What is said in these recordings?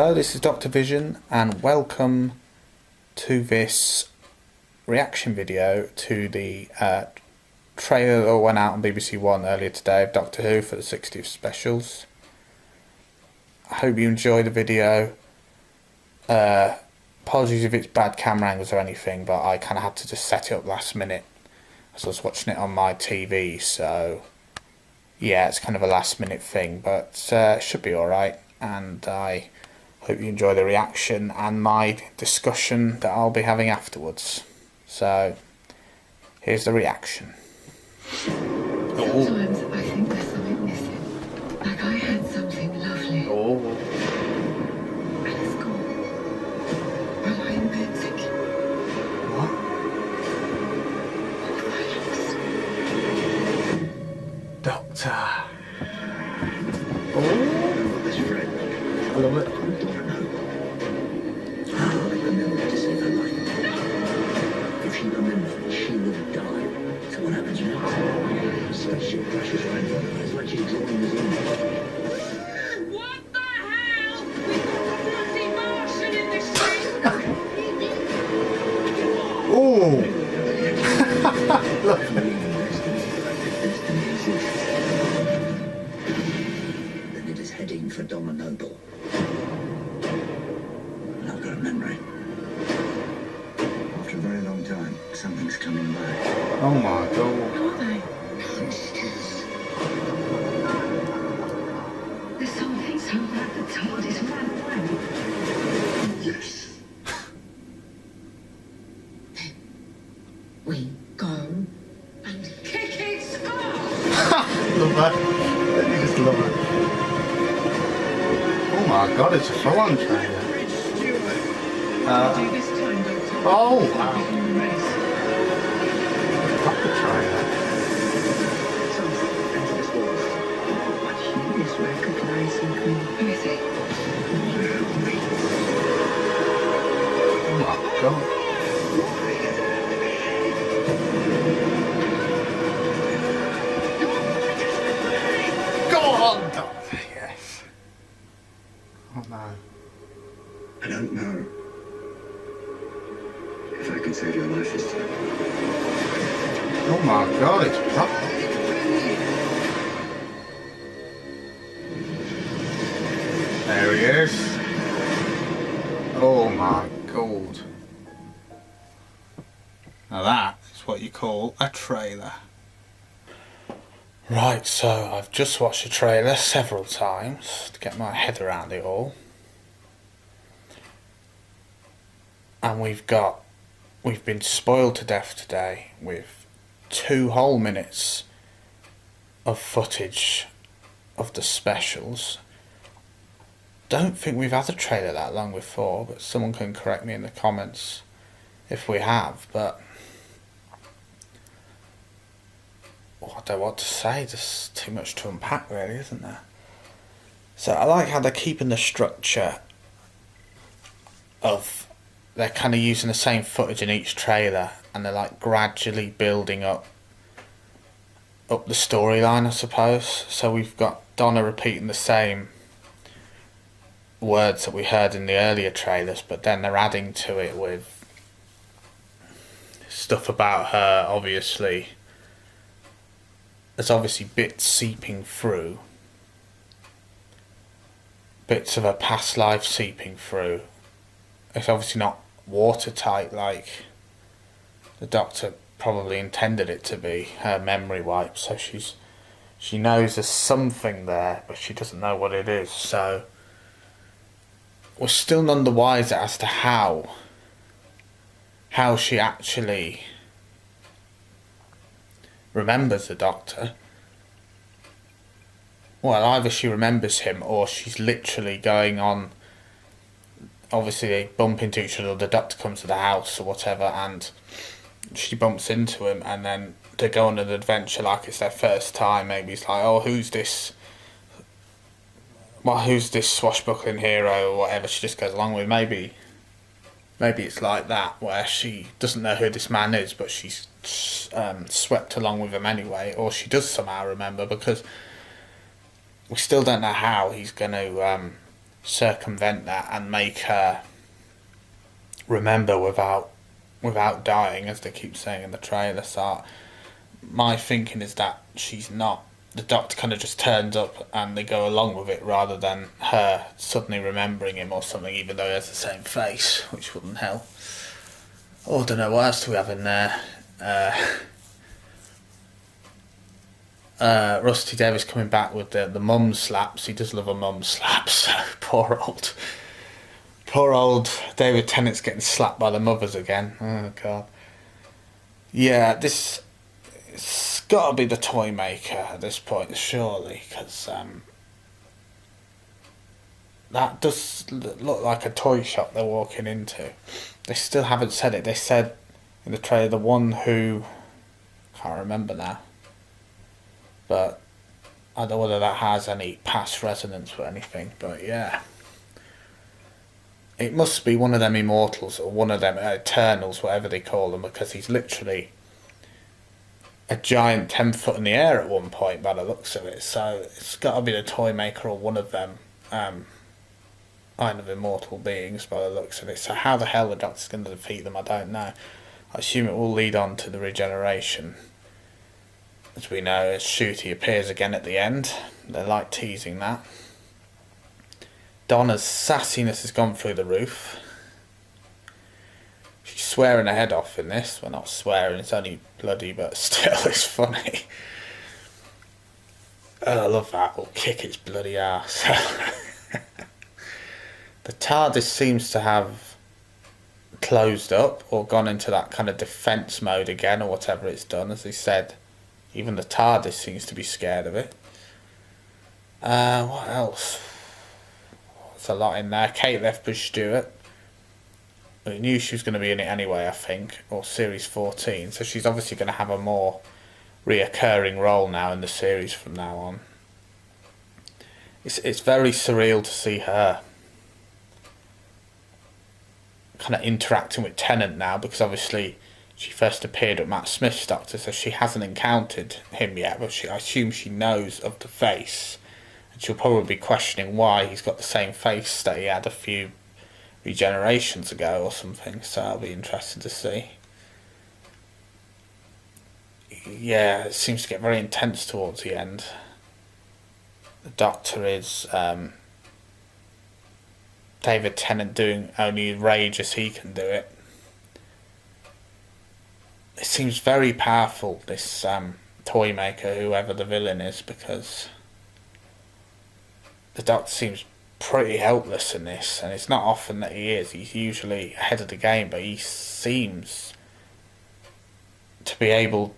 Hello, this is Dr. Vision and welcome to this reaction video to the trailer that went out on BBC One earlier today of Doctor Who for the 60th specials. I hope you enjoy the video. Apologies if it's bad camera angles or anything, but I kind of had to just set it up last minute as I was watching it on my TV, so yeah, it's kind of a last minute thing, but it should be alright, and I hope you enjoy the reaction and my discussion that I'll be having afterwards. So, here's the reaction. Sometimes I think there's something missing. Like I had something lovely. Oh. And it's gone. I lie in bed thinking, What? what have I lost? Doctor. Oh. This friend. I love it. To save her life. If she remembers, she will die. So what happens next? Spaceship crashes right over her. It's like she's drawing the zoom. What the hell? We've got a bloody Martian in this thing! Oh. Destiny exists. Then it is heading for Donna Noble. And I've got a memory. After a very long time, something's coming back. Oh my god. Are they? Monsters. There's something so bad the TARDIS ran away. Yes. We go and Kick its ass! Love that. I just love it. Oh my god, it's a full-on trailer. Do this time, Doctor. Oh wow. Begin the race. Proper trailer. Something entered this wall. what he is recognizing me. Who is he? Oh my god. Go on, Doctor. Yes. Oh no. I don't know if I can save your life this time. Oh my god, it's proper. There he is. Oh my god. Now that is what you call a trailer. Right, so I've just watched the trailer several times to get my head around it all. And we've been spoiled to death today with 2 whole minutes of footage of the specials. Don't think we've had a trailer that long before, but someone can correct me in the comments if we have, but I don't know what to say, there's too much to unpack really, isn't there? So I like how they're keeping the structure of, they're kind of using the same footage in each trailer and they're like gradually building up the storyline, I suppose. So we've got Donna repeating the same words that we heard in the earlier trailers, but then they're adding to it with stuff about her. Obviously there's obviously bits seeping through, bits of her past life seeping through. It's obviously not watertight like the Doctor probably intended it to be, her memory wipe, so she knows there's something there, but she doesn't know what it is. So we're still none the wiser as to how she actually remembers the Doctor. Well, either she remembers him or she's literally going on. Obviously they bump into each other, the Doctor comes to the house or whatever and she bumps into him, and then they go on an adventure like it's their first time. Maybe it's like, oh, who's this swashbuckling hero or whatever, she just goes along with. Maybe it's like that, where she doesn't know who this man is, but she's swept along with him anyway, or she does somehow remember, because we still don't know how he's going to circumvent that and make her remember without dying, as they keep saying in the trailer. So my thinking is that she's not. The doctor kind of just turns up and they go along with it rather than her suddenly remembering him or something, even though he has the same face, which wouldn't help. Oh, I don't know, what else do we have in there? Rusty Davis coming back with the mum slaps. He does love a mum slap, so poor old David Tennant's getting slapped by the mothers again. Oh, God. Yeah, it's got to be the toy maker at this point, surely, because that does look like a toy shop they're walking into. They still haven't said it. They said in the trailer the one who... can't remember now. But I don't know whether that has any past resonance or anything, but yeah. It must be one of them Immortals or one of them Eternals, whatever they call them, because he's literally a giant 10 foot in the air at one point by the looks of it. So it's got to be the toy maker or one of them kind of immortal beings by the looks of it. So how the hell the Doctor's going to defeat them, I don't know. I assume it will lead on to the regeneration. As we know, as Shooty appears again at the end. They like teasing that. Donna's sassiness has gone through the roof. She's swearing her head off in this. Well, not swearing, it's only bloody, but still, it's funny. Oh, I love that. We'll kick its bloody ass. The TARDIS seems to have closed up or gone into that kind of defence mode again, or whatever it's done. As they said, even the TARDIS seems to be scared of it. What else? There's a lot in there. Kate Lethbridge Stewart. We knew she was going to be in it anyway, I think, or Series 14. So she's obviously going to have a more reoccurring role now in the series from now on. It's very surreal to see her kind of interacting with Tennant now, because obviously she first appeared at Matt Smith's Doctor, so she hasn't encountered him yet, but I assume she knows of the face, and she'll probably be questioning why he's got the same face that he had a few regenerations ago or something, so that'll be interesting to see. Yeah, it seems to get very intense towards the end. The Doctor is David Tennant doing only rage as he can do it. It seems very powerful, this toy maker, whoever the villain is, because the Doctor seems pretty helpless in this, and it's not often that he is. He's usually ahead of the game, but he seems to be able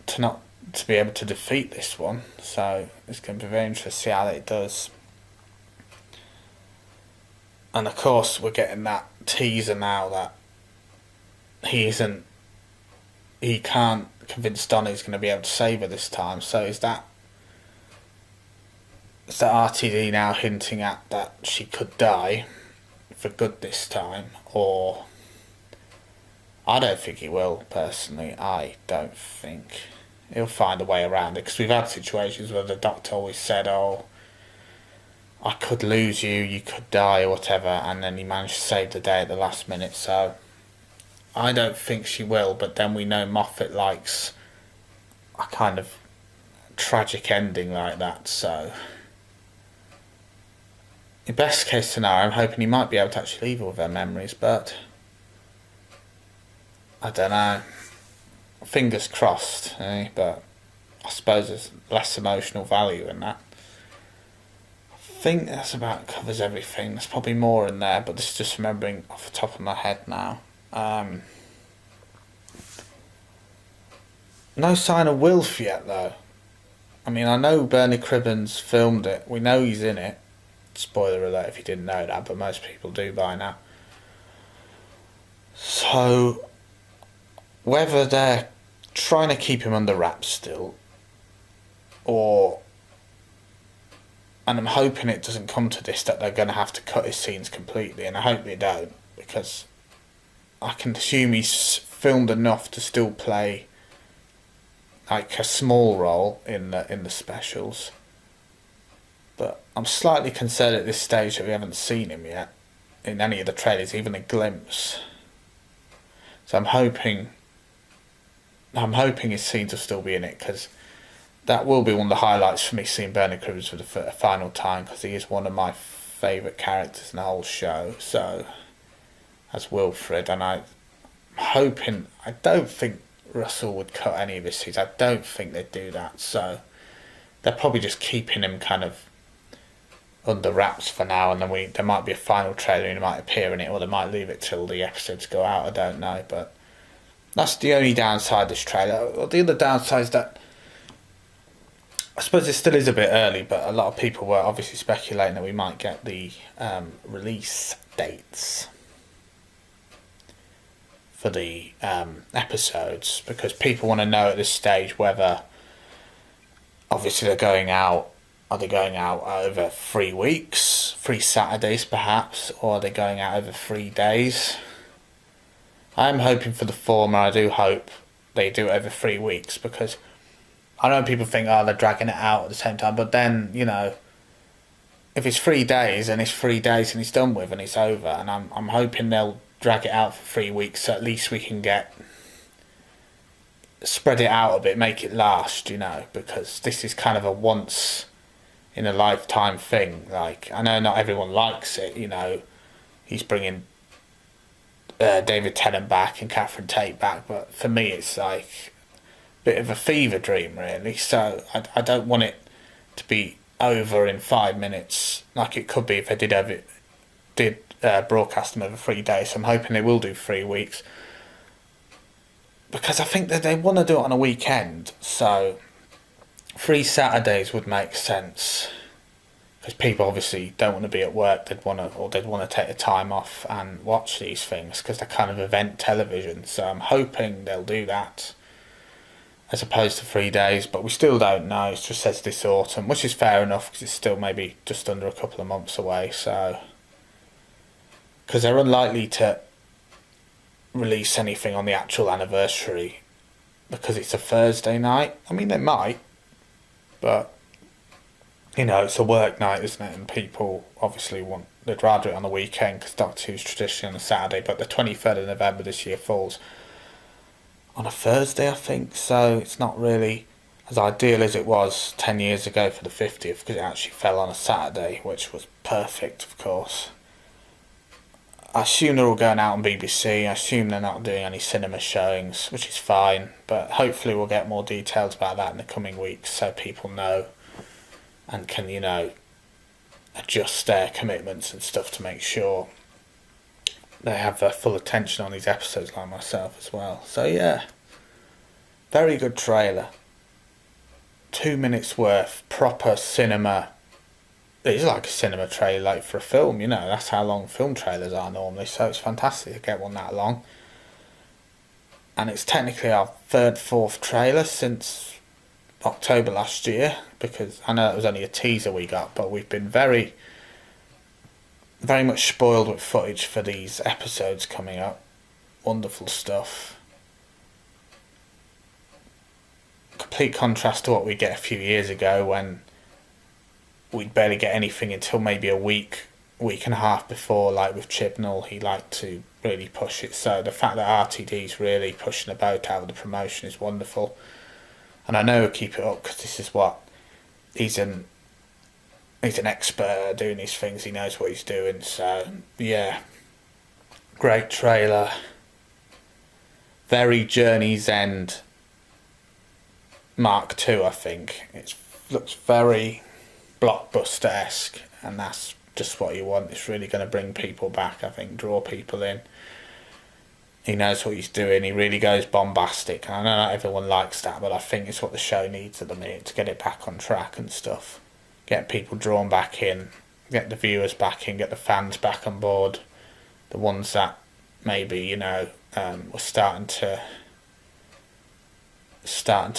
to defeat this one. So it's going to be very interesting to see how it does. And of course, we're getting that teaser now that he can't convince Donna he's going to be able to save her this time. So is that RTD now hinting at that she could die for good this time? Or I don't think he will, personally. I don't think he'll find a way around it, because we've had situations where the Doctor always said, oh, I could lose you, you could die, or whatever, and then he managed to save the day at the last minute. So I don't think she will, but then we know Moffat likes a kind of tragic ending like that, so in best case scenario, I'm hoping he might be able to actually leave her with her memories, but I don't know. Fingers crossed, but I suppose there's less emotional value in that. I think that's about covers everything. There's probably more in there, but this is just remembering off the top of my head now. No sign of Wilf yet, though. I mean, I know Bernie Cribbins filmed it. We know he's in it. Spoiler alert if you didn't know that, but most people do by now. So whether they're trying to keep him under wraps still, and I'm hoping it doesn't come to this, that they're going to have to cut his scenes completely, and I hope they don't, because I can assume he's filmed enough to still play like a small role in the specials. But I'm slightly concerned at this stage that we haven't seen him yet in any of the trailers, even a glimpse. So I'm hoping his scenes will still be in it, because that will be one of the highlights for me, seeing Bernard Cribbins for the final time, because he is one of my favourite characters in the whole show. So, as Wilfred, and I'm hoping, I don't think Russell would cut any of his scenes. I don't think they'd do that. So they're probably just keeping him kind of under wraps for now, and then there might be a final trailer and he might appear in it, or they might leave it till the episodes go out. I don't know, but that's the only downside of this trailer. The other downside is that I suppose it still is a bit early, but a lot of people were obviously speculating that we might get the release dates for the episodes, because people want to know at this stage whether, obviously, they're going out. Are they going out over 3 weeks, 3 Saturdays perhaps, or are they going out over 3 days? I'm hoping for the former. I do hope they do it over 3 weeks, because I know people think, oh, they're dragging it out at the same time, but then, you know, if it's 3 days and it's 3 days and it's done with and it's over, and I'm hoping they'll drag it out for 3 weeks, so at least we can spread it out a bit, make it last, you know, because this is kind of a once in a lifetime thing. Like, I know not everyone likes it, you know, he's bringing David Tennant back and Catherine Tate back, but for me it's like a bit of a fever dream, really. So I don't want it to be over in 5 minutes like it could be if they did broadcast them over 3 days. So I'm hoping they will do 3 weeks, because I think that they want to do it on a weekend, so 3 Saturdays would make sense, because people obviously don't want to be at work. They'd want to take the time off and watch these things, because they're kind of event television. So I'm hoping they'll do that as opposed to 3 days, but we still don't know. It just says this autumn, which is fair enough, because it's still maybe just under a couple of months away. So, because they're unlikely to release anything on the actual anniversary, because it's a Thursday night. I mean, they might, but you know, it's a work night, isn't it? And people obviously they'd rather it on the weekend, because Doctor Who's traditionally on a Saturday, but the 23rd of November this year falls on a Thursday, I think, so it's not really as ideal as it was 10 years ago for the 50th, because it actually fell on a Saturday, which was perfect, of course. I assume they're all going out on BBC. I assume they're not doing any cinema showings, which is fine, but hopefully we'll get more details about that in the coming weeks, so people know and can, you know, adjust their commitments and stuff to make sure they have their full attention on these episodes, like myself as well. So yeah, very good trailer. 2 minutes worth, proper cinema. It's like a cinema trailer, like for a film, you know, that's how long film trailers are normally, so it's fantastic to get one that long. And it's technically our 3rd, 4th trailer since October last year, because I know it was only a teaser we got, but we've been very, very much spoiled with footage for these episodes coming up. Wonderful stuff. Complete contrast to what we get a few years ago, when we'd barely get anything until maybe a week and a half before, like with Chibnall. He liked to really push it, so the fact that RTD's really pushing the boat out of the promotion is wonderful. And I know he'll keep it up, because this is what he's an expert at doing these things. He knows what he's doing. So yeah, great trailer. Very Journey's End Mark II, I think. It looks very blockbuster-esque, and that's just what you want. It's really going to bring people back, I think, draw people in. He knows what he's doing. He really goes bombastic, and I know not everyone likes that, but I think it's what the show needs at the minute to get it back on track and stuff. Get people drawn back in, get the viewers back in, get the fans back on board. The ones that maybe, you know, were starting to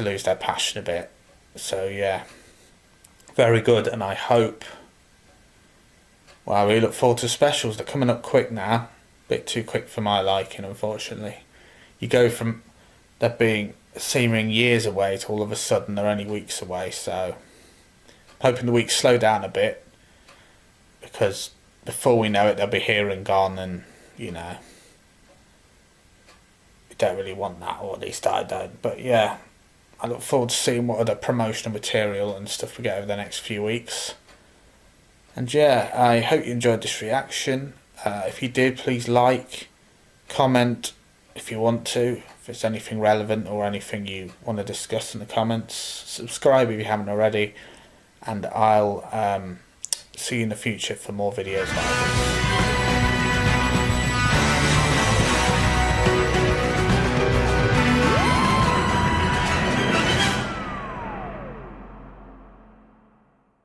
lose their passion a bit. So yeah, very good, and I hope. Well, I really look forward to specials. They're coming up quick now. Bit too quick for my liking, unfortunately. You go from there being seeming years away to all of a sudden they're only weeks away, so hoping the weeks slow down a bit, because before we know it, they'll be here and gone, and you know, we don't really want that, or at least I don't. But yeah, I look forward to seeing what other promotional material and stuff we get over the next few weeks. And yeah, I hope you enjoyed this reaction. If you did, please like, comment if you want to, if there's anything relevant or anything you want to discuss in the comments. Subscribe if you haven't already, and I'll see you in the future for more videos like this.